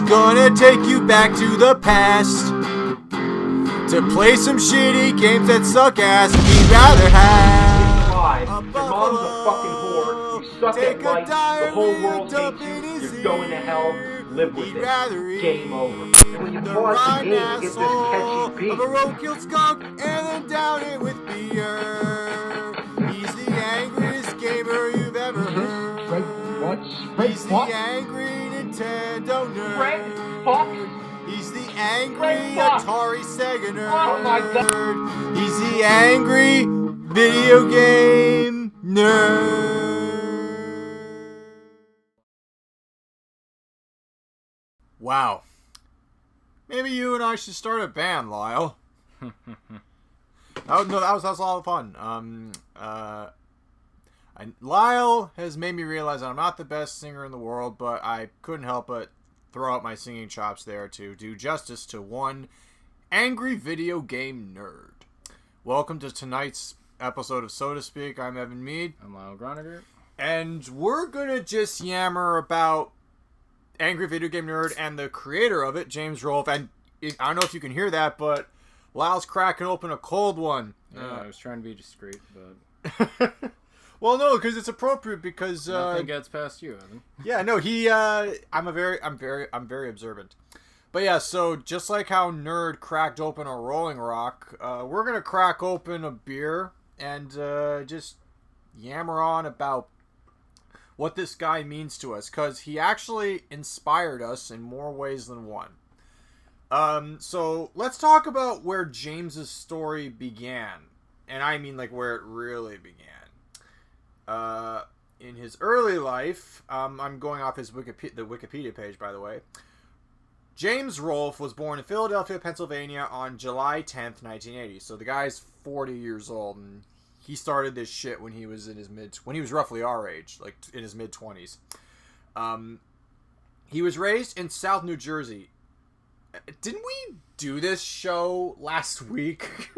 gonna take you back to the past to play some shitty games that suck ass. He'd rather have Your mom's a fucking whore. You suck at life. The whole world hates you. You're going to hell. Live with it. Game over. And when you pause the game, you get this catchy beat. Of a roadkill skunk and then down it with beer. He's the angriest gamer you've ever heard. He's the angry Nintendo nerd. Fred, fuck. He's the angry Fred, fuck. Atari Sega nerd. Oh my God. He's the angry video game nerd. Wow. Maybe you and I should start a band, Lyle. That was a lot of fun. Lyle has made me realize that I'm not the best singer in the world, but I couldn't help but throw out my singing chops there to do justice to one angry video game nerd. Welcome to tonight's episode of So to Speak. I'm Evan Mead. I'm Lyle Groniger. And we're gonna just yammer about angry video game nerd and the creator of it, James Rolfe. And I don't know if you can hear that, but Lyle's cracking open a cold one. Yeah, I was trying to be discreet, but well, no, because it's appropriate because nothing gets past you, Evan. Yeah, no, I'm very observant. But yeah, so just like how Nerd cracked open a Rolling Rock, we're gonna crack open a beer and just yammer on about what this guy means to us, because he actually inspired us in more ways than one. So let's talk about where James's story began, and I mean like where it really began. In his early life, I'm going off his Wikipedia page, by the way. James Rolfe was born in Philadelphia, Pennsylvania on July 10th, 1980. So the guy's 40 years old, and he started this shit when he was when he was roughly our age, like in his mid-20s. He was raised in South New Jersey. Didn't we do this show last week?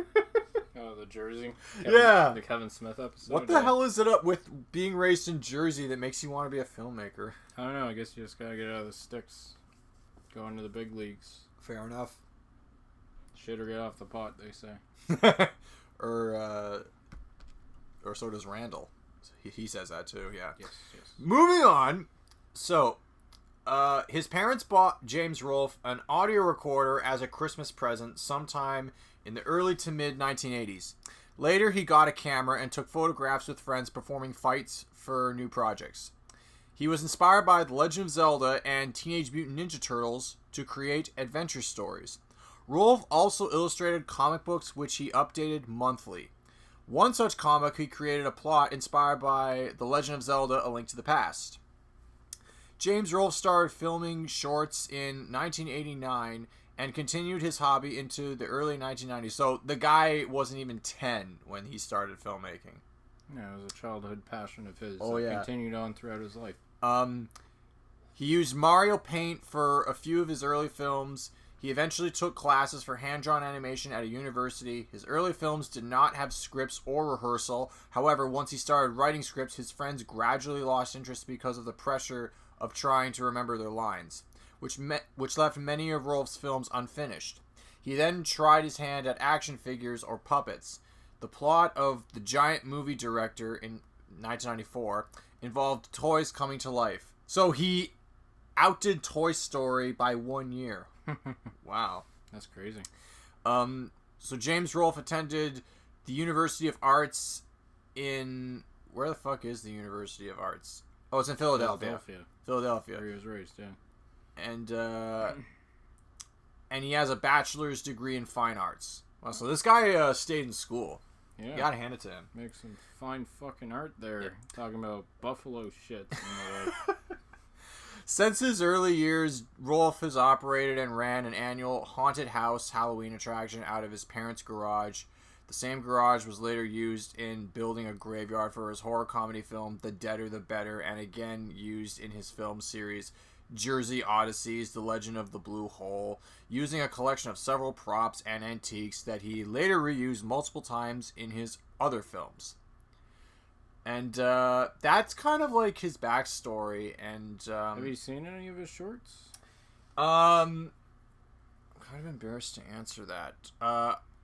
Oh, the Jersey? The Kevin Smith episode? What the hell is it up with being raised in Jersey that makes you want to be a filmmaker? I don't know. I guess you just gotta get out of the sticks. Go into the big leagues. Fair enough. Shit or get off the pot, they say. Or so does Randall. He says that too, yeah. Yes. Moving on. So, his parents bought James Rolfe an audio recorder as a Christmas present sometime in the early to mid-1980s. Later, he got a camera and took photographs with friends performing fights for new projects. He was inspired by The Legend of Zelda and Teenage Mutant Ninja Turtles to create adventure stories. Rolfe also illustrated comic books which he updated monthly. One such comic, he created a plot inspired by The Legend of Zelda: A Link to the Past. James Rolfe started filming shorts in 1989 and continued his hobby into the early 1990s. So the guy wasn't even 10 when he started filmmaking. Yeah, it was a childhood passion of his. Oh, yeah. Continued on throughout his life. He used Mario Paint for a few of his early films. He eventually took classes for hand-drawn animation at a university. His early films did not have scripts or rehearsal. However, once he started writing scripts, his friends gradually lost interest because of the pressure of trying to remember their lines, which left many of Rolfe's films unfinished. He then tried his hand at action figures or puppets. The plot of The Giant Movie Director in 1994 involved toys coming to life. So he outdid Toy Story by 1 year. Wow. That's crazy. So James Rolfe attended the University of Arts in... Where the fuck is the University of Arts? Oh, it's in Philadelphia. Philadelphia. Where he was raised, yeah. And he has a bachelor's degree in fine arts. Well, so this guy stayed in school. Yeah. You gotta hand it to him. Makes some fine fucking art there. Yeah. Talking about buffalo shit. Since his early years, Rolfe has operated and ran an annual haunted house Halloween attraction out of his parents' garage. The same garage was later used in building a graveyard for his horror comedy film, The Deader the Better, and again used in his film series, Jersey Odysseys, The Legend of the Blue Hole, using a collection of several props and antiques that he later reused multiple times in his other films. And that's kind of like his backstory. And have you seen any of his shorts? I'm kind of embarrassed to answer that.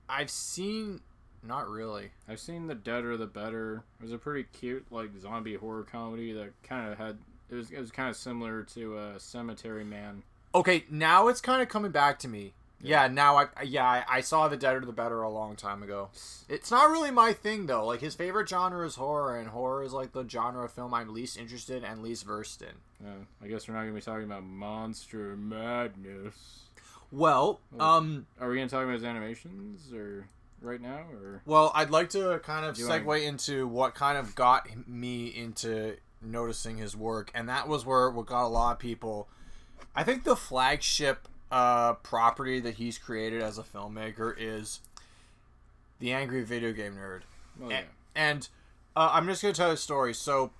I've seen... Not really. I've seen The Deader the Better. It was a pretty cute, like, zombie horror comedy that kind of had... It was kind of similar to Cemetery Man. Okay, now it's kind of coming back to me. Yeah, now I saw The Deader the Better a long time ago. It's not really my thing, though. Like, his favorite genre is horror, and horror is, like, the genre of film I'm least interested and least versed in. Yeah, I guess we're not going to be talking about Monster Madness. Well, are we going to talk about his animations, or... right now, or? Well, I'd like to kind of segue into what kind of got me into noticing his work, and that was what got a lot of people. I think the flagship property that he's created as a filmmaker is The Angry Video Game Nerd. Oh, yeah. And I'm just going to tell you a story. So,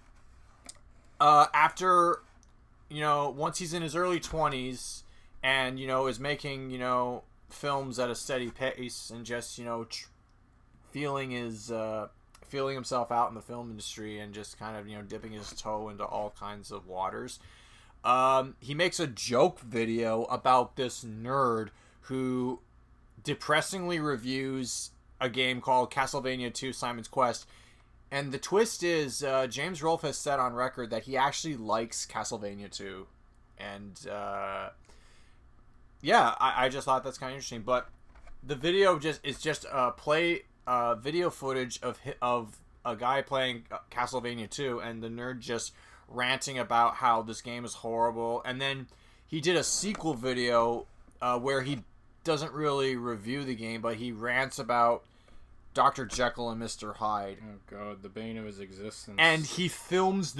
after, once he's in his early 20s and, is making, films at a steady pace and just feeling himself out in the film industry and just kind of dipping his toe into all kinds of waters, he makes a joke video about this nerd who depressingly reviews a game called Castlevania 2 Simon's Quest. And the twist is James Rolfe has said on record that he actually likes Castlevania 2. And yeah, I just thought that's kind of interesting. But the video is just video footage of a guy playing Castlevania 2, and the nerd just ranting about how this game is horrible. And then he did a sequel video where he doesn't really review the game, but he rants about Dr. Jekyll and Mr. Hyde. Oh god, the bane of his existence. And he films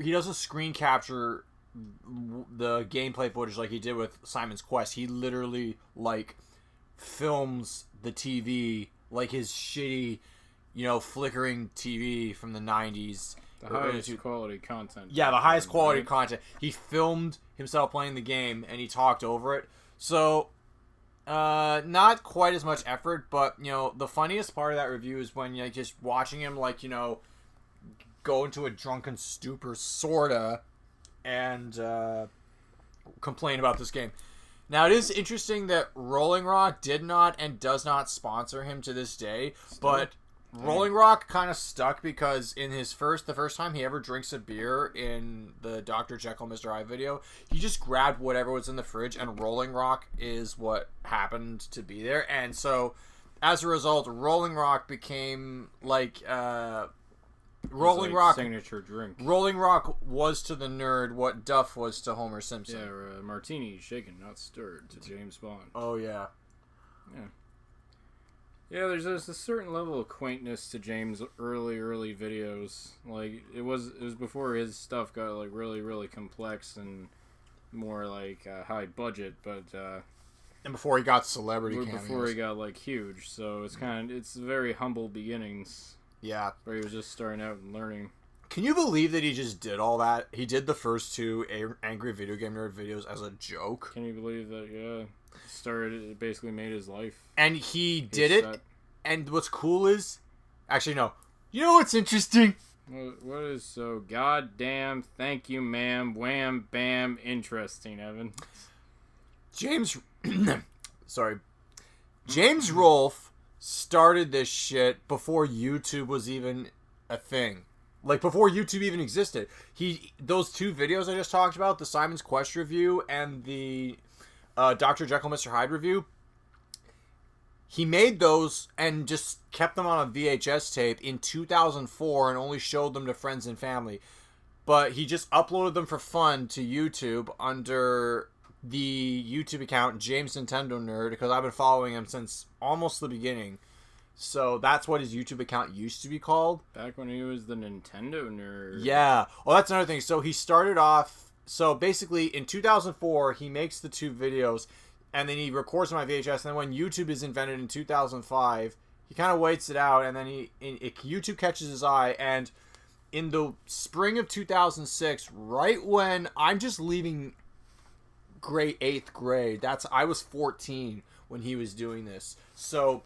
he does a screen capture the gameplay footage like he did with Simon's Quest. He literally films the TV like his shitty, flickering TV from the 90s. The highest quality content. Yeah, the highest quality content. He filmed himself playing the game and he talked over it. So, not quite as much effort, but the funniest part of that review is when just watching him go into a drunken stupor, sorta, and complain about this game. Now, it is interesting that Rolling Rock did not and does not sponsor him to this day, but Rolling Rock kind of stuck because in the first time he ever drinks a beer in the Dr. Jekyll Mr. Hyde video, he just grabbed whatever was in the fridge, and Rolling Rock is what happened to be there. And so, as a result, Rolling Rock became signature drink. Rolling Rock was to the nerd what Duff was to Homer Simpson. Yeah, or martini shaken, not stirred, to James Bond. Oh yeah. Yeah, there's a certain level of quaintness to James' early videos. Like it was before his stuff got really, really complex and more high budget, but and before he got celebrity cameos. Before he got huge. So it's very humble beginnings. Yeah. Where he was just starting out and learning. Can you believe that he just did all that? He did the first two Angry Video Game Nerd videos as a joke. Can you believe that? Yeah. It basically made his life. And he did it. And what's cool is... Actually, no. You know what's interesting? What is so goddamn, thank you, ma'am, wham, bam, interesting, Evan? James Rolfe started this shit before YouTube was even a thing. Before YouTube even existed. Those two videos I just talked about, the Simon's Quest review and the Dr. Jekyll Mr. Hyde review, he made those and just kept them on a VHS tape in 2004 and only showed them to friends and family. But he just uploaded them for fun to YouTube under the YouTube account James Nintendo Nerd, because I've been following him since almost the beginning. So that's what his YouTube account used to be called. Back when he was the Nintendo Nerd. Yeah. Oh, that's another thing. So he started off... So basically, in 2004, he makes the two videos, and then he records them on VHS, and then when YouTube is invented in 2005, he kind of waits it out, and then YouTube catches his eye, and in the spring of 2006, right when I'm just leaving 8th grade, I was 14 when he was doing this. So...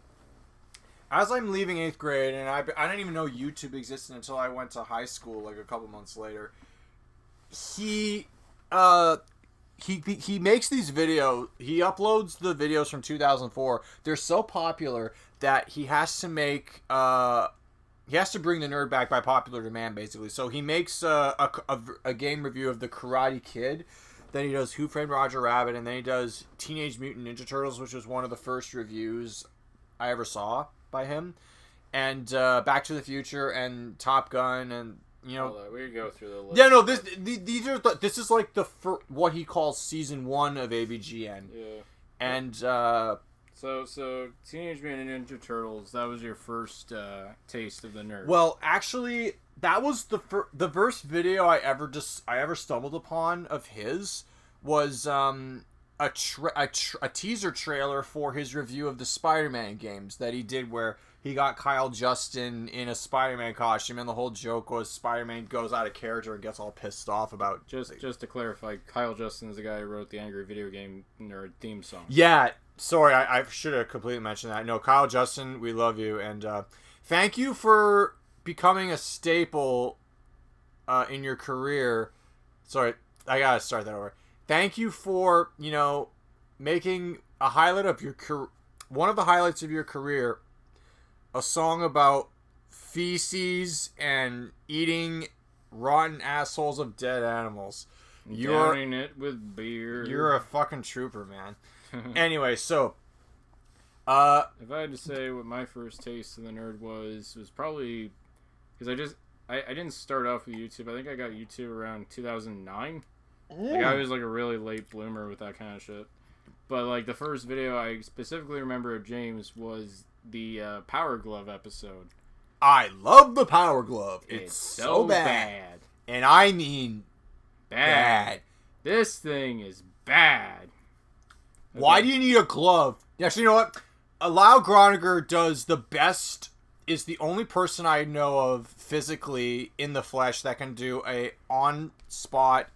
as I'm leaving 8th grade, and I didn't even know YouTube existed until I went to high school, a couple months later, he he makes these videos. He uploads the videos from 2004. They're so popular that he has to make he has to bring the nerd back by popular demand, basically. So he makes a game review of the Karate Kid. Then he does Who Framed Roger Rabbit, and then he does Teenage Mutant Ninja Turtles, which was one of the first reviews I ever saw by him. And Back to the Future and Top Gun, and you know, we could go through the list. yeah, no, this is like what he calls season 1 of AVGN. Yeah. And so Teenage Mutant Ninja Turtles, that was your first taste of the nerd. well, actually, that was the first video I ever stumbled upon of his was a teaser trailer for his review of the Spider-Man games that he did, where he got Kyle Justin in a Spider-Man costume, and the whole joke was Spider-Man goes out of character and gets all pissed off about... Just to clarify, Kyle Justin is the guy who wrote the Angry Video Game Nerd theme song. Yeah, sorry, I should have completely mentioned that. No, Kyle Justin, we love you, and thank you for becoming a staple in your career. Sorry, I gotta start that over. Thank you for, making a highlight of your one of the highlights of your career, a song about feces and eating rotten assholes of dead animals. Downing it with beer. You're a fucking trooper, man. Anyway, so if I had to say what my first taste of the nerd was probably because I didn't start off with YouTube. I think I got YouTube around 2009. Like, I was like a really late bloomer with that kind of shit. But like the first video I specifically remember of James was the Power Glove episode. I love the Power Glove. It's so bad. And I mean bad. This thing is bad. Okay. Why do you need a glove? Actually, you know what? Lyle Groniger does the best, is the only person I know of physically in the flesh that can do a spot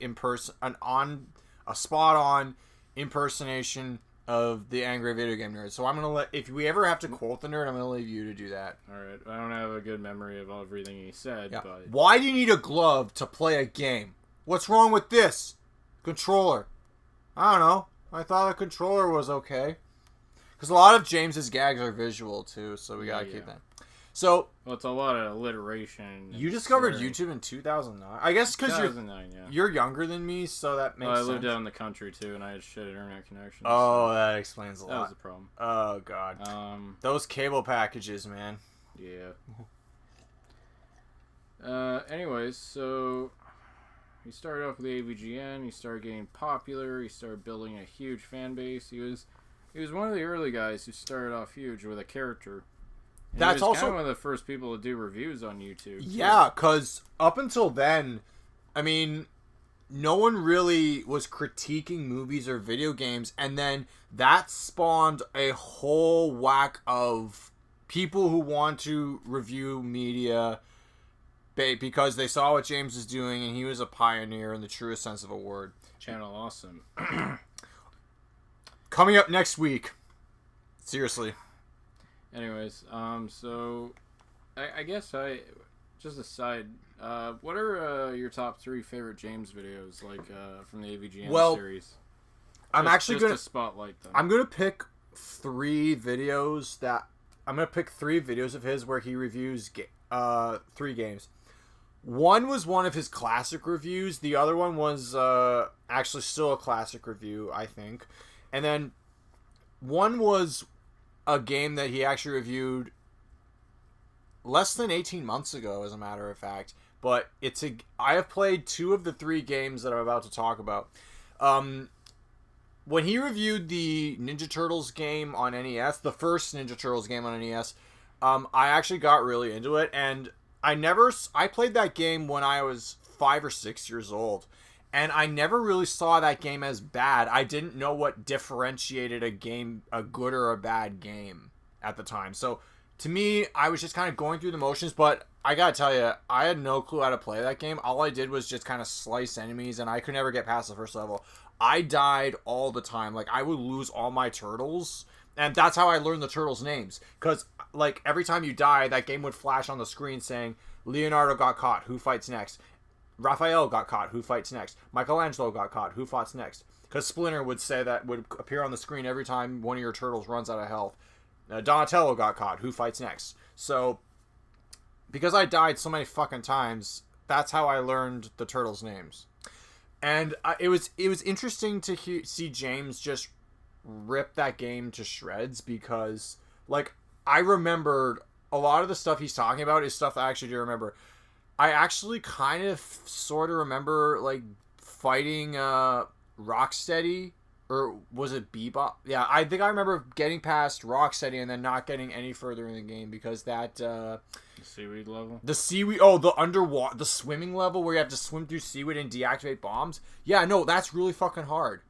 on impersonation of the Angry Video Game Nerd. So I'm gonna if we ever have to quote the nerd, I'm gonna leave you to do that. All right. I don't have a good memory of everything he said, Yeah. but Why do you need a glove to play a game? What's wrong with this controller? I don't know. I thought a controller was okay. Because a lot of James's gags are visual too, so we gotta keep that. So, well, it's a lot of alliteration. You discovered swearing. YouTube in 2009? I guess because you're younger than me, so that makes sense. I lived out in the country too, and I had shit internet connections. Oh, so that explains a lot. That was the problem. Oh, God. Those cable packages, man. Yeah. Anyways, so he started off with AVGN. He started getting popular. He started building a huge fan base. He was one of the early guys who started off huge with a character. And That's he was also kind of one of the first people to do reviews on YouTube. Yeah, because up until then, I mean, no one really was critiquing movies or video games, and then that spawned a whole whack of people who want to review media because they saw what James was doing, and he was a pioneer in the truest sense of a word. Channel awesome. Coming up next week. Seriously. Anyways, so I guess just aside, what are your top 3 favorite James videos from the AVGN series? I'm actually going to spotlight them. I'm going to pick 3 videos of his where he reviews 3 games. One was one of his classic reviews. The other one was actually still a classic review, I think. And then one was a game that he actually reviewed less than 18 months ago, as a matter of fact. But I have played 2 of the 3 games that I'm about to talk about. When he reviewed the Ninja Turtles game on NES, the first Ninja Turtles game on NES, I actually got really into it, and I played that game when I was 5 or 6 years old, and I never really saw that game as bad. I didn't know what differentiated a game, a good or a bad game at the time. So to me, I was just kind of going through the motions, but I gotta tell you, I had no clue how to play that game. All I did was just kind of slice enemies, and I could never get past the first level. I died all the time. Like, I would lose all my turtles, and that's how I learned the turtles' names. Because, like, every time you die, that game would flash on the screen saying, Leonardo got caught, who fights next? Raphael got caught, who fights next? Michelangelo got caught, who fights next? because Splinter would say that would appear on the screen every time one of your turtles runs out of health. Donatello got caught. Who fights next? So, because I died so many fucking times, that's how I learned the turtles' names. And it was interesting to see James just rip that game to shreds, because, like, I remembered a lot of the stuff he's talking about is stuff I actually do remember. I actually kind of sort of remember, like, fighting Rocksteady, or was it Bebop? Yeah, I think I remember getting past Rocksteady and then not getting any further in the game because that... the seaweed level? The seaweed... Oh, the underwater... The swimming level where you have to swim through seaweed and deactivate bombs? Yeah, no, that's really fucking hard.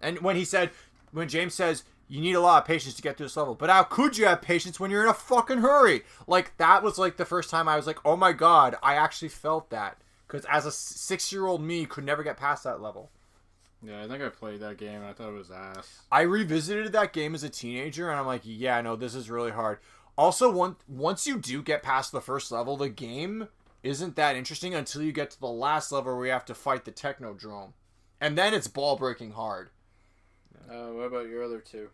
And when James says, you need a lot of patience to get through this level, but how could you have patience when you're in a fucking hurry? Like, that was, like, the first time I was like, oh my god, I actually felt that. Because as a 6-year-old me, could never get past that level. Yeah, I think I played that game and I thought it was ass. I revisited that game as a teenager and I'm like, yeah, no, this is really hard. Also, once you do get past the first level, the game isn't that interesting until you get to the last level where you have to fight the Technodrome. And then it's ball-breaking hard. What about your other two?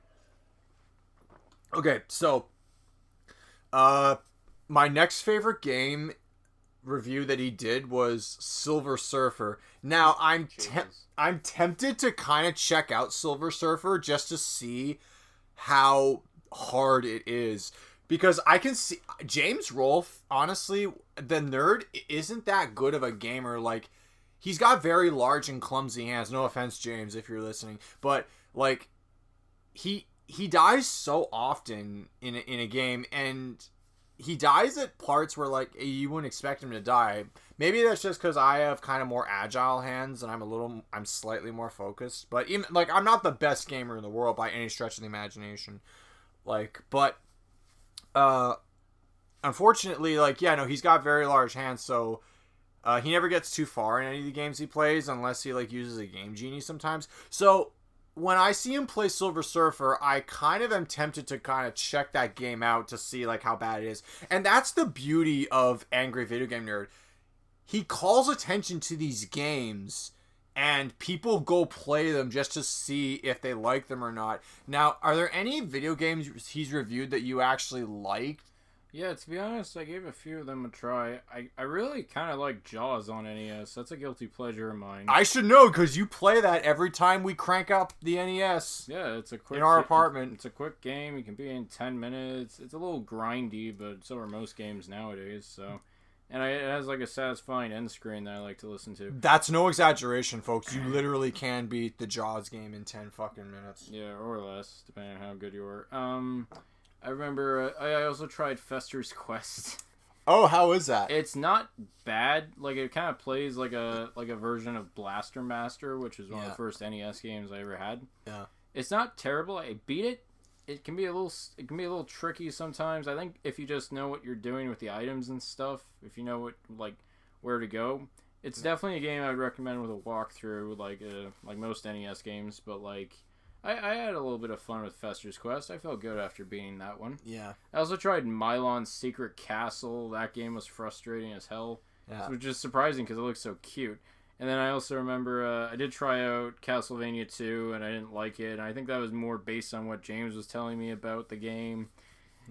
Okay, so my next favorite game review that he did was Silver Surfer. Now, I'm tempted to kind of check out Silver Surfer just to see how hard it is. Because I can see... James Rolfe, honestly, the nerd, isn't that good of a gamer. Like, he's got very large and clumsy hands. No offense, James, if you're listening. But, like, he dies so often in a game, and he dies at parts where, like, you wouldn't expect him to die. Maybe that's just because I have kind of more agile hands, and I'm slightly more focused. But, even, like, I'm not the best gamer in the world by any stretch of the imagination. Like, but... unfortunately, like, yeah, no, he's got very large hands, so he never gets too far in any of the games he plays unless he, like, uses a Game Genie sometimes. So when I see him play Silver Surfer, I kind of am tempted to kind of check that game out to see, like, how bad it is. And that's the beauty of Angry Video Game Nerd. He calls attention to these games, and people go play them just to see if they like them or not. Now, are there any video games he's reviewed that you actually liked? Yeah, to be honest, I gave a few of them a try. I really kind of like Jaws on NES. That's a guilty pleasure of mine. I should know, because you play that every time we crank up the NES. Yeah, it's a quick... in our apartment. It's a quick game. You can be in 10 minutes. It's a little grindy, but so are most games nowadays, so... And it has, like, a satisfying end screen that I like to listen to. That's no exaggeration, folks. You literally can beat the Jaws game in 10 fucking minutes. Yeah, or less, depending on how good you are. I remember I also tried Fester's Quest. Oh, how is that? It's not bad. Like, it kind of plays like a version of Blaster Master, which is one of the first NES games I ever had. Yeah. It's not terrible. I beat it. It can be a little tricky sometimes. I think if you just know what you're doing with the items and stuff, if you know where to go, it's definitely a game I'd recommend with a walkthrough, like most NES games. But like, I had a little bit of fun with Fester's Quest. I felt good after beating that one. Yeah. I also tried Mylon's Secret Castle. That game was frustrating as hell. Yeah. Which is surprising because it looks so cute. And then I also remember I did try out Castlevania 2, and I didn't like it. And I think that was more based on what James was telling me about the game.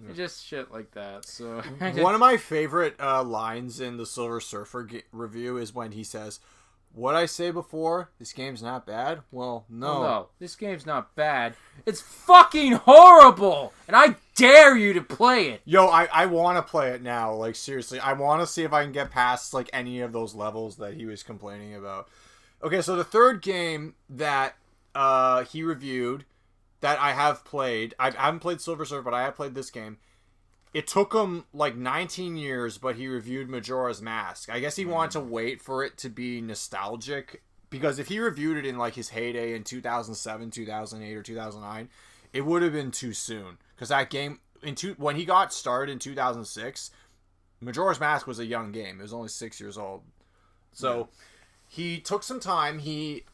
Yeah. Just shit like that. So one of my favorite lines in the Silver Surfer review is when he says, "What I say before, this game's not bad? Well, no. No, this game's not bad. It's fucking horrible! And I dare you to play it!" Yo, I want to play it now. Like, seriously. I want to see if I can get past, like, any of those levels that he was complaining about. Okay, so the third game that he reviewed that I have played... I haven't played Silver Surfer, but I have played this game. It took him, like, 19 years, but he reviewed Majora's Mask. I guess he wanted to wait for it to be nostalgic, because if he reviewed it in, like, his heyday in 2007, 2008, or 2009, it would have been too soon. Because that game, when he got started in 2006, Majora's Mask was a young game. It was only 6 years old. So he took some time. He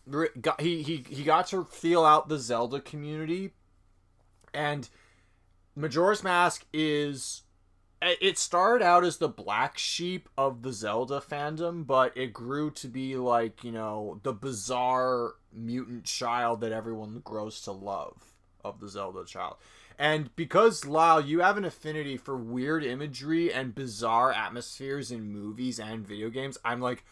got to feel out the Zelda community, and Majora's Mask is it started out as the black sheep of the Zelda fandom, but it grew to be like, the bizarre mutant child that everyone grows to love of the Zelda child. And because, Lyle, you have an affinity for weird imagery and bizarre atmospheres in movies and video games, I'm like,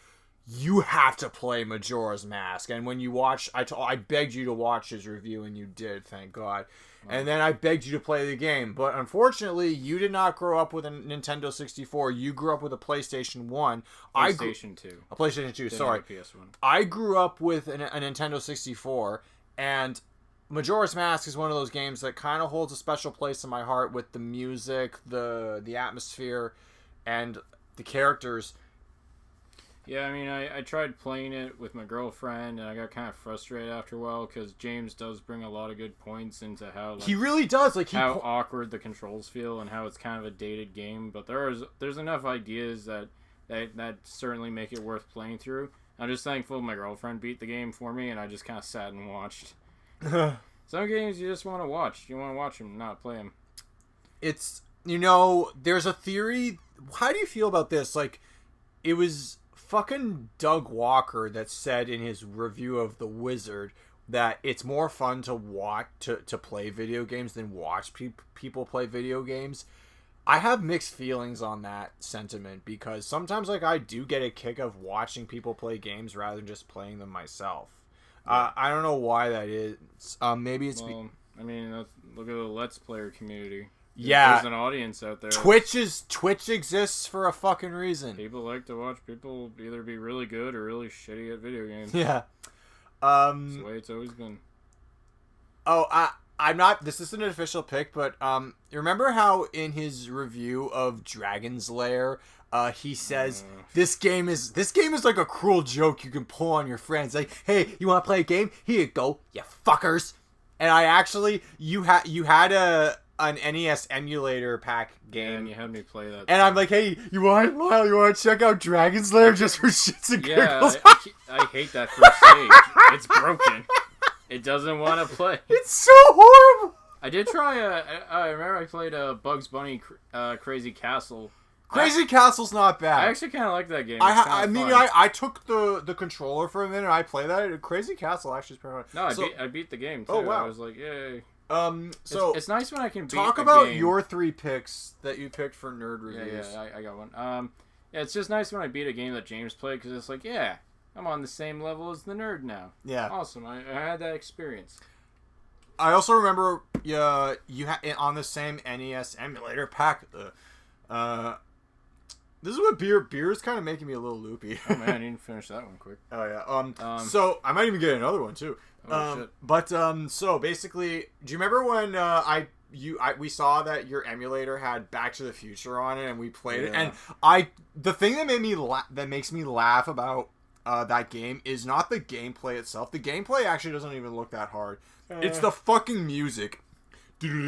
you have to play Majora's Mask. And when you watch, I begged you to watch his review, and you did, thank God. And then I begged you to play the game. But unfortunately, you did not grow up with a Nintendo 64. You grew up with a PlayStation 1. PlayStation 2. A PlayStation 2, Didn't sorry. have a PS1. I grew up with a Nintendo 64, and Majora's Mask is one of those games that kind of holds a special place in my heart with the music, the atmosphere, and the characters. Yeah, I mean, I tried playing it with my girlfriend, and I got kind of frustrated after a while, because James does bring a lot of good points into how... he really does. How awkward the controls feel, and how it's kind of a dated game, but there's enough ideas that certainly make it worth playing through. I'm just thankful my girlfriend beat the game for me, and I just kind of sat and watched. Some games you just want to watch. You want to watch them, not play them. It's, there's a theory... How do you feel about this? It was... fucking Doug Walker that said in his review of The Wizard that it's more fun to watch to play video games than watch people play video games. I have mixed feelings on that sentiment, because sometimes I do get a kick of watching people play games rather than just playing them myself. I don't know why that is. Maybe it's... I mean, look at the Let's Player community. Yeah, there's an audience out there. Twitch exists for a fucking reason. People like to watch people either be really good or really shitty at video games. Yeah, that's the way it's always been. Oh, I'm not. This isn't an official pick, but remember how in his review of Dragon's Lair, he says this game is like a cruel joke you can pull on your friends. Like, hey, you want to play a game? Here you go, you fuckers. And I actually, you had an NES emulator pack game. Yeah, and you had me play that. And I'm like, hey, you want to check out Dragon's Lair just for shits and giggles? Yeah, I hate that first stage. It's broken. It doesn't want to play. It's so horrible. I did try I remember I played Bugs Bunny Crazy Castle. Crazy Castle's not bad. I actually kind of like that game. I took the controller for a minute and I played that. Crazy Castle actually is pretty fun. No, I beat the game too. Oh, wow. I was like, yay. So it's nice when I can beat talk a about game. Your 3 picks that you picked for nerd reviews. Yeah, I got one. Yeah, it's just nice when I beat a game that James played, because it's like, yeah, I'm on the same level as the nerd now. Yeah, awesome. I had that experience. I also remember you had on the same NES emulator pack. This is what beer is kind of making me a little loopy. Oh man, I didn't finish that one quick. Oh yeah. So I might even get another one too. Shit. But so basically, do you remember when we saw that your emulator had Back to the Future on it and we played it, and the thing that makes me laugh about that game is not the gameplay itself. The gameplay actually doesn't even look that hard. It's the fucking music. It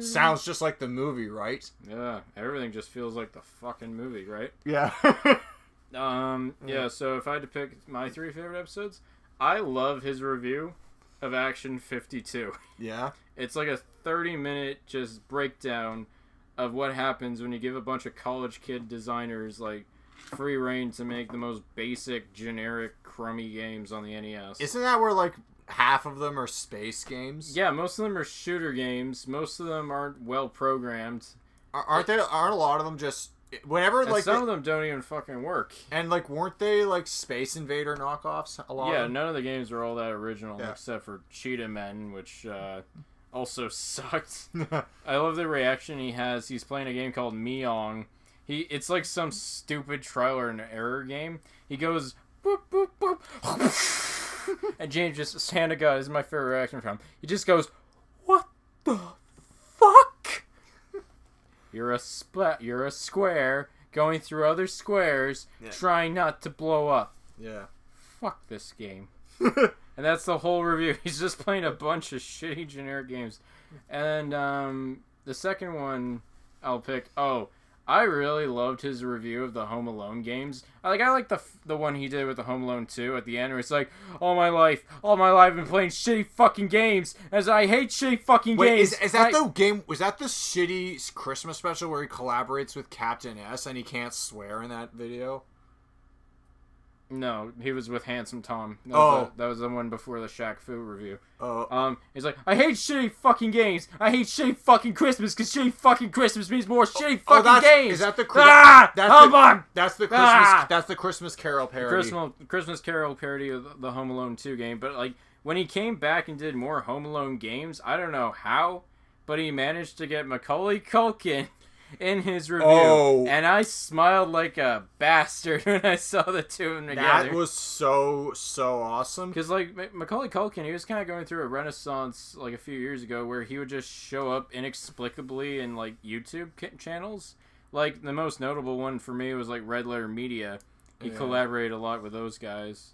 sounds just like the movie, right? Yeah, everything just feels like the fucking movie, right? Yeah. Yeah, so if I had to pick my 3 favorite episodes, I love his review of Action 52. Yeah. It's like a 30-minute just breakdown of what happens when you give a bunch of college kid designers free reign to make the most basic, generic, crummy games on the NES. Isn't that where half of them are space games? Yeah, most of them are shooter games. Most of them aren't well programmed. Aren't a lot of them just whenever some of them don't even fucking work. And weren't they Space Invader knockoffs? A lot. Yeah, of them? none of the games are all that original except for Cheetah Men, which also sucked. I love the reaction he has. He's playing a game called Meong. It's like some stupid trial and error game. He goes boop boop boop, and James just stand of God. This is my favorite reaction from him. He just goes, "What the fuck? You're a square going through other squares, trying not to blow up. Yeah. Fuck this game." And that's the whole review. He's just playing a bunch of shitty generic games. And the second one I'll pick. I really loved his review of the Home Alone games. I like the one he did with the Home Alone 2 at the end, where it's like, all my life I've been playing shitty fucking games, as I hate shitty fucking games. Is that the game? Was that the shitty Christmas special where he collaborates with Captain S and he can't swear in that video? No, he was with Handsome Tom. That was the one before the Shaq Fu review. Oh. He's like, I hate shitty fucking games. I hate shitty fucking Christmas, because shitty fucking Christmas means more shitty fucking games. Is that the That's the Christmas. That's the Christmas Carol parody. Christmas Carol parody of the Home Alone 2 game. But like when he came back and did more Home Alone games, I don't know how, but he managed to get Macaulay Culkin in his review, and I smiled like a bastard when I saw the two of them together. That was so awesome. Because like Macaulay Culkin, he was kind of going through a renaissance like a few years ago, where he would just show up inexplicably in like YouTube channels. Like the most notable one for me was like Red Letter Media. He collaborated a lot with those guys.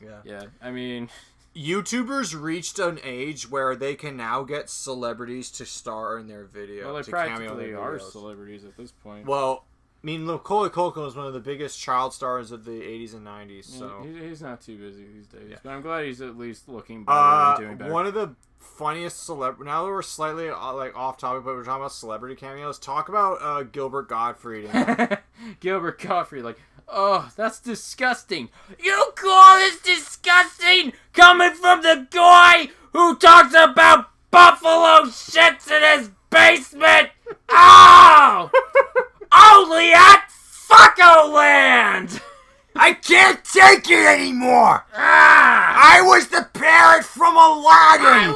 Yeah. I mean, YouTubers reached an age where they can now get celebrities to star in their video. Well, they practically are celebrities at this point. Well, I mean, Macaulay Culkin was one of the biggest child stars of the 80s and 90s, so... He's not too busy these days, but I'm glad he's at least looking better and doing better. One of the funniest now that we're slightly like off topic, but we're talking about celebrity cameos, talk about Gilbert Gottfried. Gilbert Gottfried, like, oh, that's disgusting. You call this disgusting? Coming from the guy who talks about buffalo shits in his basement? Oh! Only at Fucko-land! I can't take it anymore! I was the parrot from Aladdin!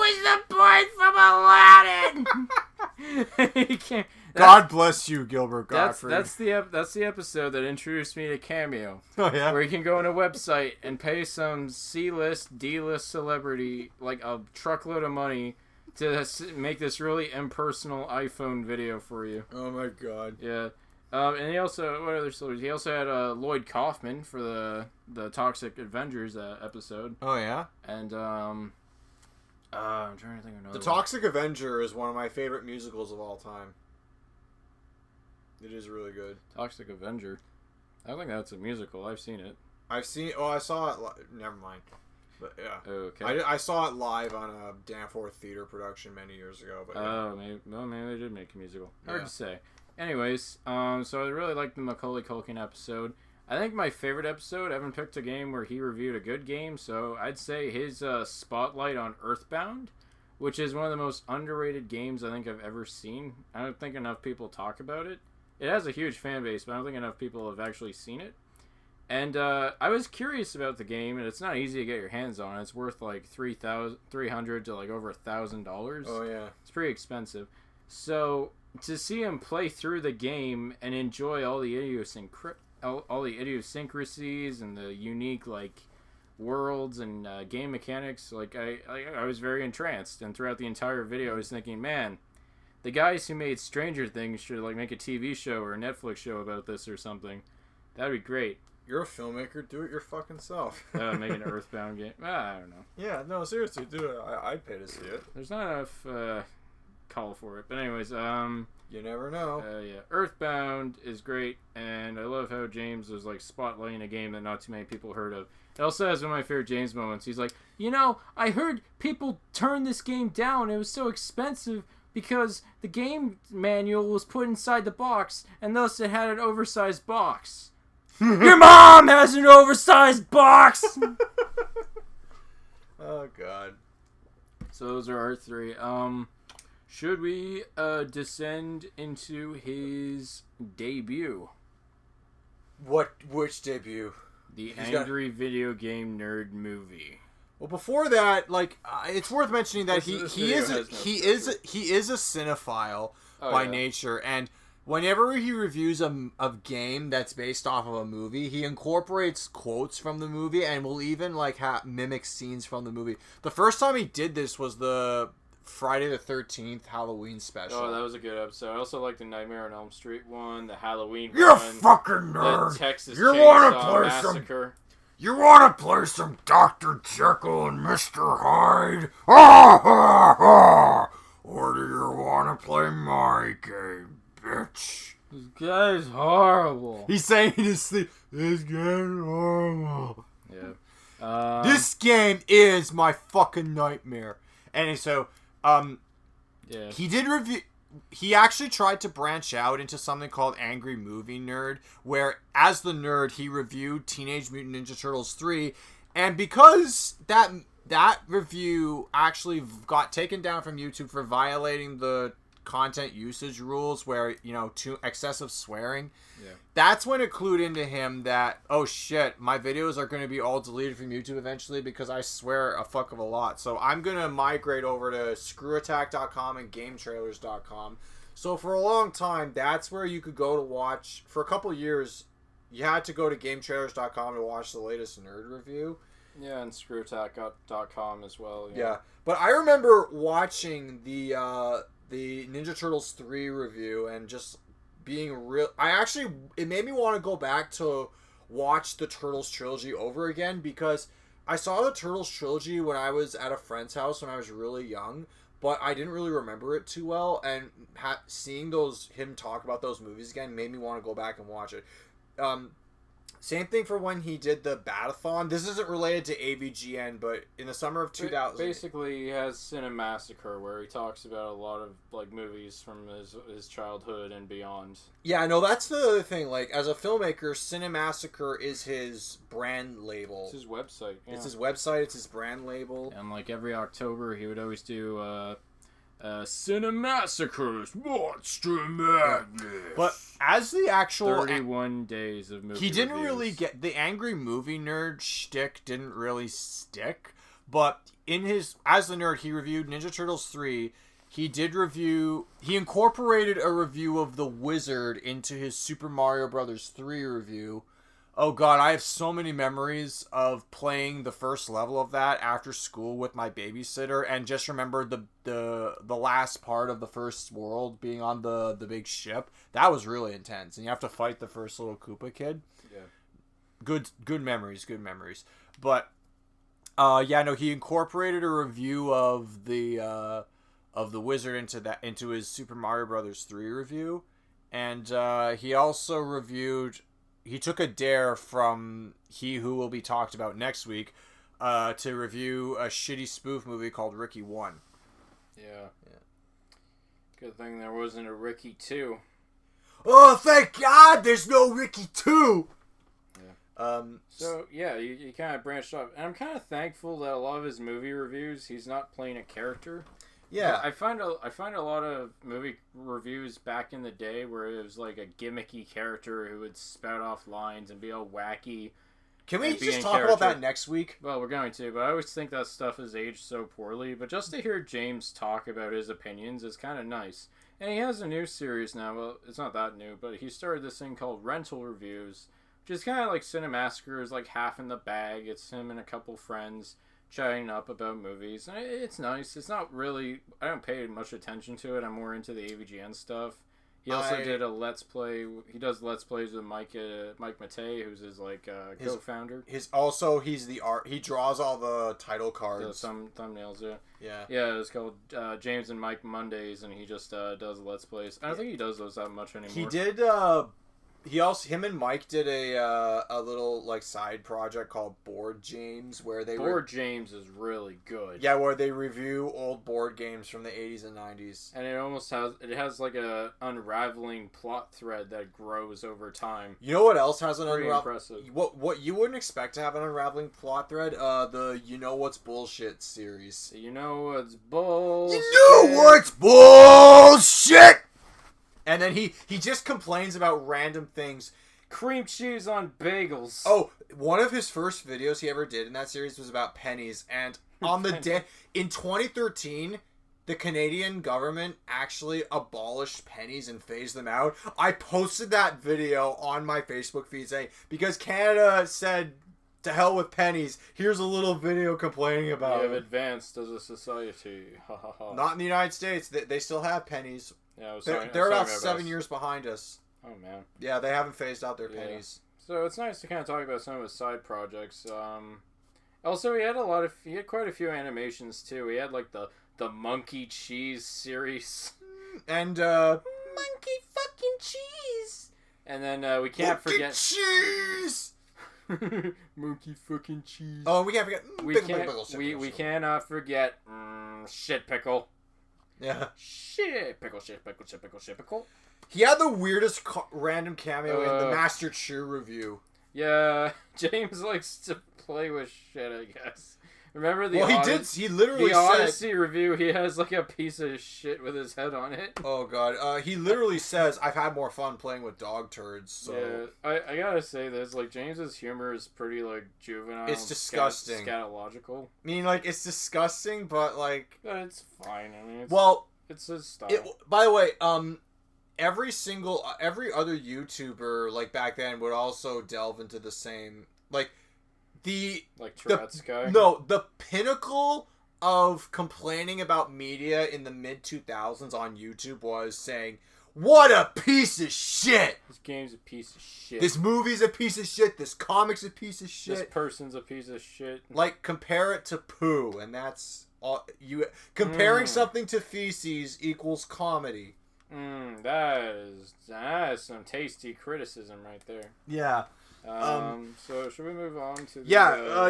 He can't... God bless you, Gilbert Gottfried. That's the episode that introduced me to Cameo. Oh, yeah? Where you can go on a website and pay some C-list, D-list celebrity like a truckload of money to make this really impersonal iPhone video for you. Oh my god. Yeah. And he also, what other celebrities? He also had Lloyd Kaufman for the Toxic Avengers episode. Oh, yeah? And, I'm trying to think of another The Toxic Avenger is one of my favorite musicals of all time. It is really good. Toxic Avenger. I don't think that's a musical. I've seen it. I saw it. Never mind. But yeah. Okay. I saw it live on a Danforth Theater production many years ago. But maybe they did make a musical. Hard to say. Anyways, so I really liked the Macaulay Culkin episode. I think my favorite episode, Evan picked a game where he reviewed a good game, so I'd say his spotlight on Earthbound, which is one of the most underrated games I think I've ever seen. I don't think enough people talk about it. It has a huge fan base, but I don't think enough people have actually seen it. And I was curious about the game, and it's not easy to get your hands on. It's worth like $300 to like over $1,000. Oh yeah, it's pretty expensive. So to see him play through the game and enjoy all the idiosyncrasies and the unique like worlds and game mechanics, like I was very entranced. And throughout the entire video, I was thinking, man, the guys who made Stranger Things should like make a TV show or a Netflix show about this or something. That'd be great. You're a filmmaker. Do it your fucking self. Make an Earthbound game. I don't know. Yeah, no, seriously, do it. I'd pay to see it. There's not enough call for it. But anyways, you never know. Yeah, Earthbound is great, and I love how James was like spotlighting a game that not too many people heard of. It also has one of my favorite James moments. He's like, I heard people turn this game down. It was so expensive because the game manual was put inside the box, and thus it had an oversized box. Your mom has an oversized box! Oh, God. So those are our three. Should we descend into his debut? Which debut? The Angry Video Game Nerd movie. Well, before that, like, it's worth mentioning that he is a cinephile by nature, and whenever he reviews a game that's based off of a movie, he incorporates quotes from the movie and will even like mimic scenes from the movie. The first time he did this was the Friday the 13th Halloween special. Oh, that was a good episode. I also like the Nightmare on Elm Street one, the Halloween You're one. You're a fucking nerd. The Texas you Chainsaw Massacre. You want to play some Dr. Jekyll and Mr. Hyde? Ah, ha, ha. Or do you want to play my game, bitch? This guy's horrible. He's saying in his sleep, this game's horrible. Yeah. This game is my fucking nightmare. And so, yeah. he did review... He actually tried to branch out into something called Angry Movie Nerd, where, as the nerd, he reviewed Teenage Mutant Ninja Turtles 3, and because that review actually got taken down from YouTube for violating the content usage rules, where, you know, too excessive swearing, that's when it clued into him that, oh shit, my videos are going to be all deleted from YouTube eventually because I swear a fuck of a lot. So I'm going to migrate over to screwattack.com and gametrailers.com. So for a long time, that's where you could go to watch. For a couple years, you had to go to gametrailers.com to watch the latest nerd review. Yeah, and screwattack.com as well. Yeah. But I remember watching the Ninja Turtles 3 review and just being real. It made me want to go back to watch the Turtles trilogy over again, because I saw the Turtles trilogy when I was at a friend's house when I was really young, but I didn't really remember it too well, and seeing him talk about those movies again made me want to go back and watch it. Same thing for when he did the Batathon. This isn't related to AVGN, but in the summer of 2000... Basically, he has Cinemassacre, where he talks about a lot of, like, movies from his childhood and beyond. Yeah, no, that's the other thing. Like, as a filmmaker, Cinemassacre is his brand label. It's his website. Yeah. It's his website, it's his brand label. And, like, every October, he would always do, Cinemassacres, Monster Madness. But as the actual 31 days of movie he didn't reviews. really get the Angry Movie Nerd shtick didn't really stick, but as the nerd, he reviewed Ninja Turtles 3. He incorporated a review of The Wizard into his Super Mario Brothers 3 review. Oh god, I have so many memories of playing the first level of that after school with my babysitter, and just remember the last part of the first world being on the big ship. That was really intense, and you have to fight the first little Koopa kid. Yeah. Good memories. But he incorporated a review of the Wizard into his Super Mario Brothers 3 review, and he also reviewed. He took a dare from he who will be talked about next week to review a shitty spoof movie called Ricky 1. Yeah. Good thing there wasn't a Ricky 2. Oh, thank God there's no Ricky 2! Yeah. You kind of branched off. And I'm kind of thankful that a lot of his movie reviews, he's not playing a character. Yeah. I find a lot of movie reviews back in the day where it was like a gimmicky character who would spout off lines and be all wacky. Can we just talk about that next week? Well, we're going to, but I always think that stuff has aged so poorly. But just to hear James talk about his opinions is kind of nice. And he has a new series now. Well, it's not that new, but he started this thing called Rental Reviews, which is kind of like Cinemassacre is like half in the bag. It's him and a couple friends chatting up about movies, and it's nice. It's not really, I don't pay much attention to it. I'm more into the AVGN stuff. He also did a Let's Play. He does Let's Plays with Mike Matei, who's his co-founder. He's the art. He draws all the title cards. Some thumbnails, yeah. Yeah, it's called James and Mike Mondays, and he just does Let's Plays. I don't think he does those that much anymore. He did. Him and Mike did a little like side project called Board James, where Board James is really good. Yeah, where they review old board games from the 80s and 90s. And it has like a unraveling plot thread that grows over time. You know what else has an impressive. What you wouldn't expect to have an unraveling plot thread? The You Know What's Bullshit series. You know what's bullshit. You know what's bullshit. And then he just complains about random things. Cream cheese on bagels. Oh, one of his first videos he ever did in that series was about pennies. And on the day in 2013, the Canadian government actually abolished pennies and phased them out. I posted that video on my Facebook feed saying, because Canada said, to hell with pennies, here's a little video complaining about We have advanced as a society. Not in the United States. They still have pennies. Yeah, they're about 7 years behind us. Oh, man. Yeah, they haven't phased out their pennies. So it's nice to kind of talk about some of his side projects. Also, he had quite a few animations, too. He had, like, the Monkey Cheese series. And, monkey fucking cheese. And then we can't forget cheese. monkey fucking cheese. Oh, we can't forget. We cannot forget shit pickle. Yeah. Shit pickle. He had the weirdest random cameo in the Master Chew review. Yeah, James likes to play with shit, I guess. Remember the he literally the said... Odyssey review, he has like a piece of shit with his head on it. Oh, God. He literally says, I've had more fun playing with dog turds, so... Yeah, I gotta say this, like, James's humor is pretty, like, juvenile. It's disgusting. Scatological. I mean, like, it's disgusting, but, like... But it's fine, I mean, it's his style. By the way, every other YouTuber, like, back then would also delve into the same, like, Tourette's guy? No, the pinnacle of complaining about media in the mid-2000s on YouTube was saying, what a piece of shit! This game's a piece of shit. This movie's a piece of shit. This comic's a piece of shit. This person's a piece of shit. Like, compare it to poo, and that's all you... Comparing something to feces equals comedy. That is some tasty criticism right there. Yeah. So should we move on to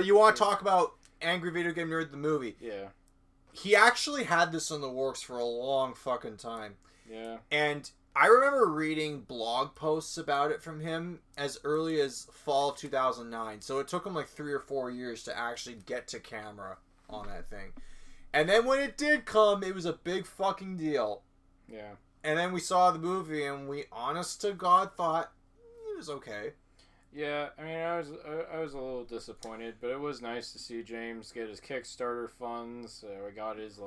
you want to talk about Angry Video Game Nerd the movie? Yeah. He actually had this in the works for a long fucking time. Yeah. And I remember reading blog posts about it from him as early as fall of 2009. So it took him like 3 or 4 years to actually get to camera on that thing. And then when it did come, it was a big fucking deal. Yeah. And then we saw the movie and we, honest to God, thought it was okay. Yeah, I mean, I was a little disappointed, but it was nice to see James get his Kickstarter funds. We got his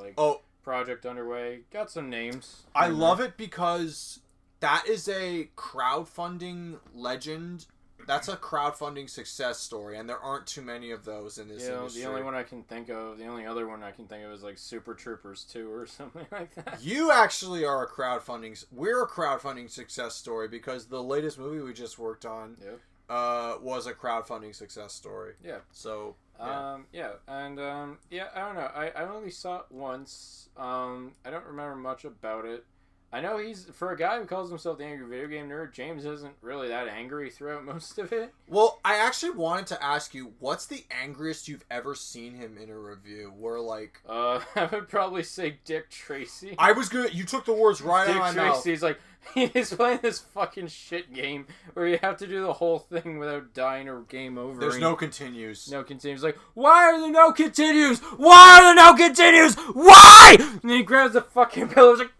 project underway. Got some names. I love it because that is a crowdfunding legend. That's a crowdfunding success story, and there aren't too many of those in this industry. The only one I can think of, the only other one I can think of is like Super Troopers 2 or something like that. You actually are we're a crowdfunding success story because the latest movie we just worked on. Yep. Was a crowdfunding success story. Yeah. So, I don't know. I only saw it once. I don't remember much about it. I know for a guy who calls himself the Angry Video Game Nerd, James isn't really that angry throughout most of it. Well, I actually wanted to ask you, what's the angriest you've ever seen him in a review? Where, like... I would probably say Dick Tracy. You took the words right out of my mouth. Dick Tracy's like, he's playing this fucking shit game where you have to do the whole thing without dying or game over. There's no continues. No continues. Like, why are there no continues? Why are there no continues? Why? And then he grabs the fucking pillow and is like,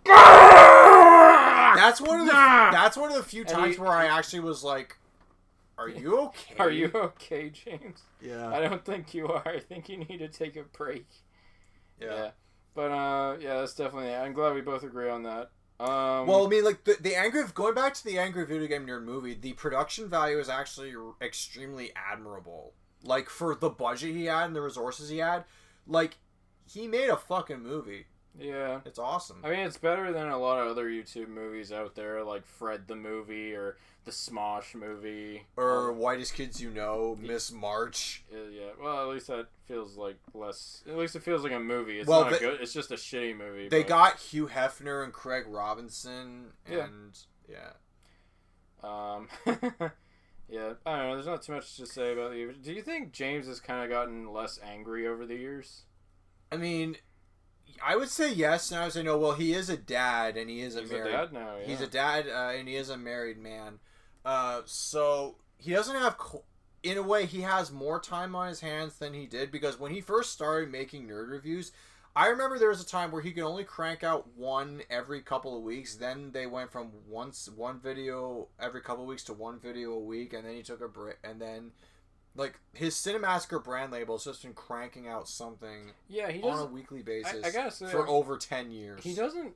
That's one of the few times where I actually was like, are you okay? Are you okay, James? Yeah. I don't think you are. I think you need to take a break. Yeah. But, that's definitely... I'm glad we both agree on that. Well, I mean, like, going back to the Angry Video Game Nerd movie, the production value is actually extremely admirable. Like, for the budget he had and the resources he had, like, he made a fucking movie. Yeah. It's awesome. I mean, it's better than a lot of other YouTube movies out there, like Fred the Movie, or the Smosh movie. Or Whitest Kids You Know, Miss March. Yeah, well, at least that feels like less... At least it feels like a movie. It's not good. It's just a shitty movie. They got Hugh Hefner and Craig Robinson, and... Yeah. Yeah, I don't know. There's not too much to say about the... Do you think James has kind of gotten less angry over the years? I mean... I would say yes, and I would say no. Well, he is a dad, and he's a dad now. Yeah. He's a dad, and he is a married man. So he doesn't have. In a way, he has more time on his hands than he did because when he first started making nerd reviews, I remember there was a time where he could only crank out one every couple of weeks. Then they went from one video every couple of weeks to one video a week, and then he took a break, and then. Like, his Cinemasker brand label has just been cranking out something on a weekly basis I gotta say, for over 10 years. He doesn't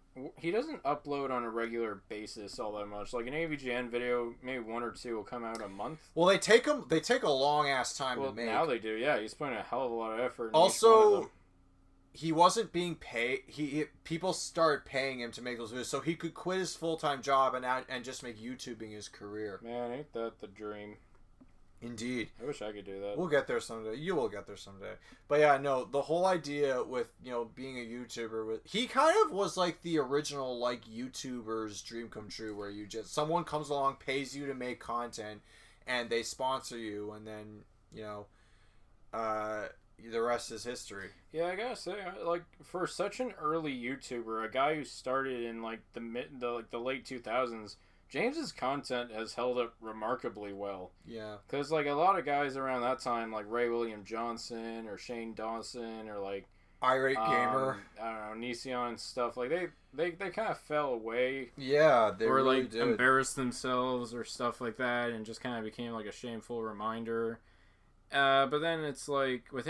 upload on a regular basis all that much. Like, an AVGN video, maybe 1 or 2 will come out a month. Well, they take a long-ass time to make. Now they do, yeah. He's putting a hell of a lot of effort in also, each one of them. He wasn't being paid. People started paying him to make those videos, so he could quit his full-time job and just make YouTubing his career. Man, ain't that the dream. Indeed. I wish I could do that. We'll get there someday. You will get there someday. But yeah, no, the whole idea with, being a YouTuber, he kind of was like the original, like, YouTuber's dream come true, where someone comes along, pays you to make content, and they sponsor you, and then, the rest is history. Yeah, I gotta say, like, for such an early YouTuber, a guy who started in, like, the late 2000s, James's content has held up remarkably well. Yeah. Because, like, a lot of guys around that time, like Ray William Johnson or Shane Dawson or, like... Irate Gamer. I don't know, Nesion and stuff. Like, they kind of fell away. Yeah, they or, really like, did. embarrassed themselves or stuff like that and just kind of became, like, a shameful reminder. But then it's, like, with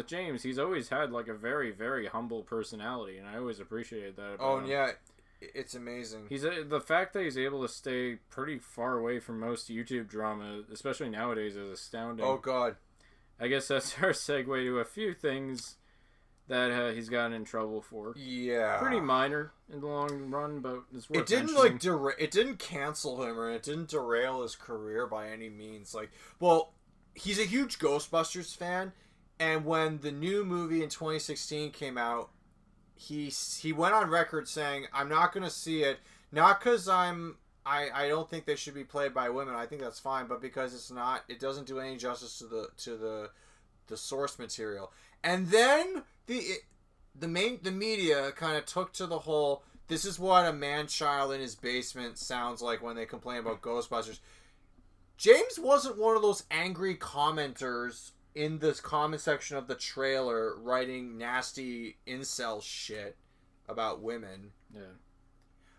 James, he's always had, like, a very, very humble personality, and I always appreciated that about him. Yeah. It's amazing. The fact that he's able to stay pretty far away from most YouTube drama, especially nowadays, is astounding. Oh, God. I guess that's our segue to a few things that he's gotten in trouble for. Yeah. Pretty minor in the long run, but it's worth it didn't cancel him, or it didn't derail his career by any means. Like, well, he's a huge Ghostbusters fan, and when the new movie in 2016 came out, he went on record saying, "I'm not going to see it, not because I don't think they should be played by women. I think that's fine, but because it doesn't do any justice to the source material." And then the media kind of took to the whole, this is what a man-child in his basement sounds like when they complain about Ghostbusters. James wasn't one of those angry commenters in this comment section of the trailer writing nasty incel shit about women. Yeah.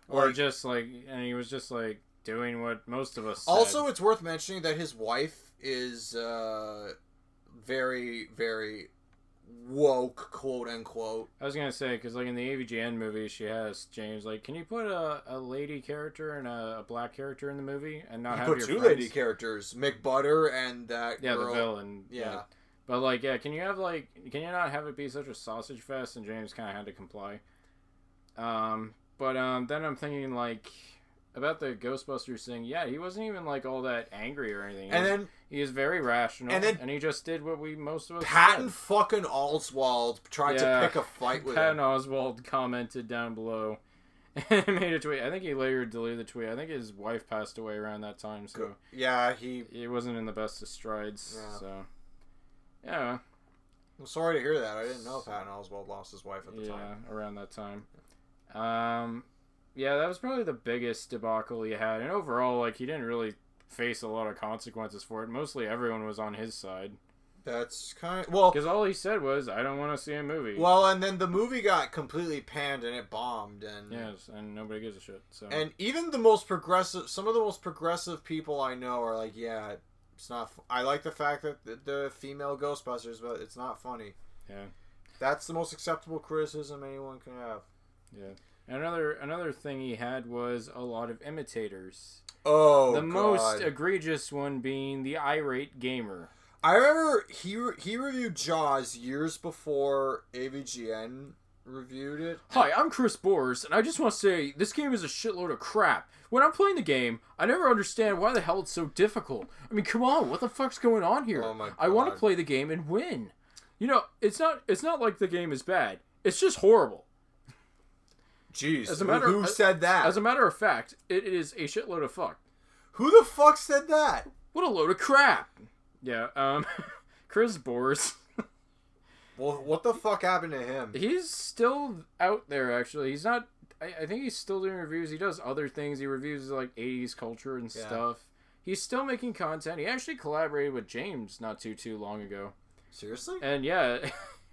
Or just like, and he was just like doing what most of us said. Also, it's worth mentioning that his wife is very, very woke, quote unquote. I was gonna say, because like in the AVGN movie, she has James like, can you put a lady character and a black character in the movie and not have your two friends? lady characters, McButter and that girl. The villain. Yeah. But like, yeah, can you not have it be such a sausage fest? And James kind of had to comply. But then I'm thinking like about the Ghostbusters thing. Yeah, he wasn't even like all that angry or anything. He is very rational, and he just did what most of us Patton said. fucking Oswald tried to pick a fight with Patton him. Oswald commented down below and made a tweet. I think he later deleted the tweet. I think his wife passed away around that time, so yeah, he wasn't in the best of strides. Yeah. So yeah, I'm sorry to hear that. I didn't know Patton Oswalt lost his wife at the time. Yeah, around that time. Yeah, that was probably the biggest debacle he had, and overall, like, he didn't really face a lot of consequences for it. Mostly everyone was on his side. That's kind of... Well... Because all he said was, I don't want to see a movie. Well, and then the movie got completely panned and it bombed, and... Yes, and nobody gives a shit, so... And even the most progressive... Some of the most progressive people I know are like, yeah, it's not... I like the fact that the female Ghostbusters, but it's not funny. Yeah. That's the most acceptable criticism anyone can have. Yeah. Another thing he had was a lot of imitators. Oh, The most egregious one being the irate gamer. I remember he reviewed Jaws years before AVGN reviewed it. Hi, I'm Chris Bors, and I just want to say this game is a shitload of crap. When I'm playing the game, I never understand why the hell it's so difficult. I mean, come on, what the fuck's going on here? Oh my God. I want to play the game and win. You know, it's not like the game is bad. It's just horrible. Jeez, who said that? As a matter of fact, it is a shitload of fuck. Who the fuck said that? What a load of crap. Yeah, Chris Bors. Well, what the fuck happened to him? He's still out there, actually. He's not... I think he's still doing reviews. He does other things. He reviews, like, 80s culture and stuff. He's still making content. He actually collaborated with James not too long ago. Seriously? And, yeah,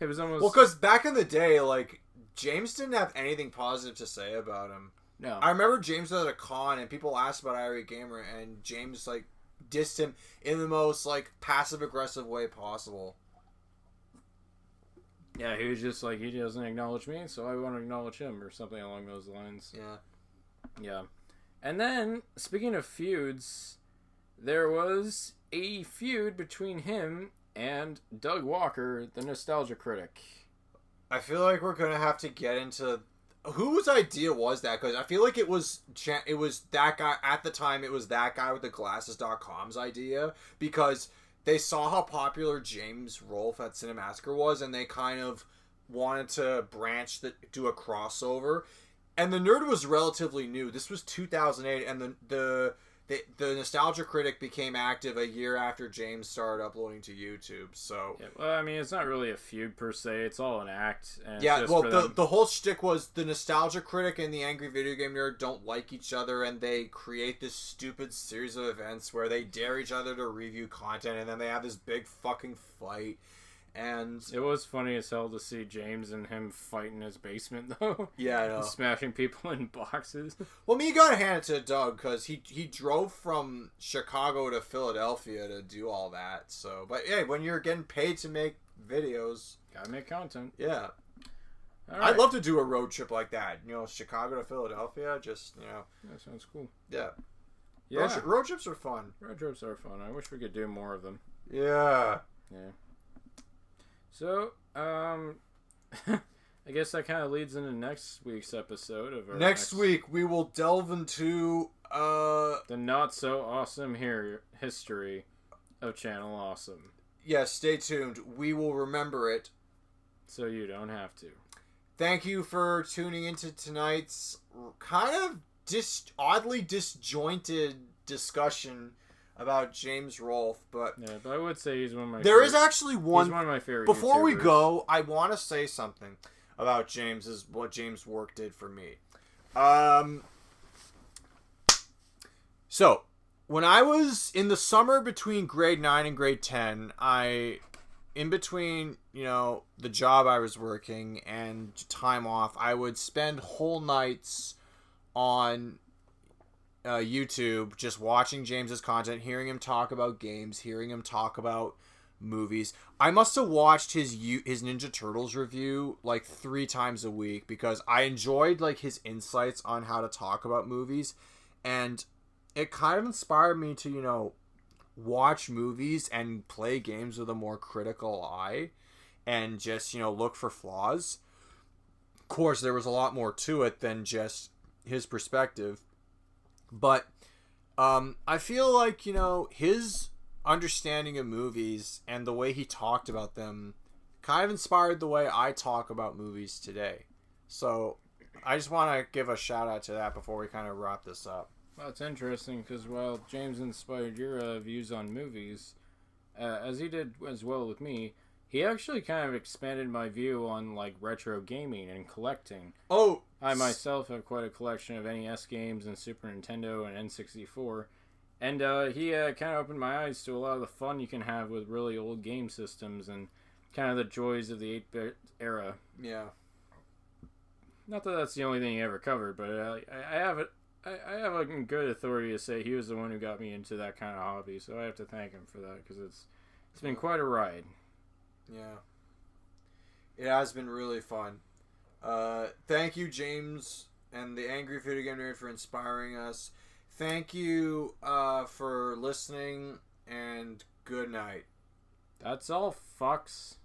it was almost... Well, because back in the day, like... James didn't have anything positive to say about him. No. I remember James was at a con and people asked about Irate Gamer and James, like, dissed him in the most, like, passive-aggressive way possible. Yeah, he was just like, he doesn't acknowledge me, so I want to acknowledge him, or something along those lines. Yeah. Yeah. And then, speaking of feuds, there was a feud between him and Doug Walker, the nostalgia critic. I feel like we're going to have to get into whose idea was that? Because I feel like it was that guy at the time. It was that guy with the glasses.com's idea, because they saw how popular James Rolfe at Cinemassacre was, and they kind of wanted to do a crossover. And the nerd was relatively new. This was 2008, and the Nostalgia Critic became active a year after James started uploading to YouTube. So yeah, well, I mean, it's not really a feud per se. It's all an act. And yeah, well, the whole shtick was the Nostalgia Critic and the Angry Video Game Nerd don't like each other, and they create this stupid series of events where they dare each other to review content, and then they have this big fucking fight. And it was funny as hell to see James and him fight in his basement, though. Yeah, I know. Smashing people in boxes. Well, you gotta hand it to Doug, because he drove from Chicago to Philadelphia to do all that. So, but hey, when you're getting paid to make videos, gotta make content. Yeah. All right. I'd love to do a road trip like that. You know, Chicago to Philadelphia, just, you know. That sounds cool. Yeah. Yeah. Road trips are fun. Road trips are fun. I wish we could do more of them. Yeah. Yeah. So, I guess that kind of leads into next week's episode of our next week we will delve into the not so awesome history of Channel Awesome. Yeah, stay tuned. We will remember it, so you don't have to. Thank you for tuning into tonight's kind of oddly disjointed discussion about James Rolfe, but I would say he's one of my. There is actually one. He's one of my favorite. Before YouTubers. we go, I want to say something about what James' work did for me. So when I was in the summer between grade 9 and grade 10, in between, you know, the job I was working and time off, I would spend whole nights on YouTube just watching James's content, hearing him talk about games, hearing him talk about movies. I must have watched his Ninja Turtles review like 3 times a week, because I enjoyed like his insights on how to talk about movies, and it kind of inspired me to, you know, watch movies and play games with a more critical eye and just, you know, look for flaws. Of course, there was a lot more to it than just his perspective. But I feel like, you know, his understanding of movies and the way he talked about them kind of inspired the way I talk about movies today. So I just want to give a shout out to that before we kind of wrap this up. Well, it's interesting because while James inspired your views on movies, as he did as well with me, he actually kind of expanded my view on like retro gaming and collecting. Oh, I myself have quite a collection of NES games and Super Nintendo and N64, and he kind of opened my eyes to a lot of the fun you can have with really old game systems and kind of the joys of the 8-bit era. Yeah. Not that that's the only thing he ever covered, but I have a good authority to say he was the one who got me into that kind of hobby, so I have to thank him for that, because it's been quite a ride. Yeah. It has been really fun. Thank you, James and the Angry Video Game Nerd, for inspiring us. Thank you for listening, and good night. That's all, fucks.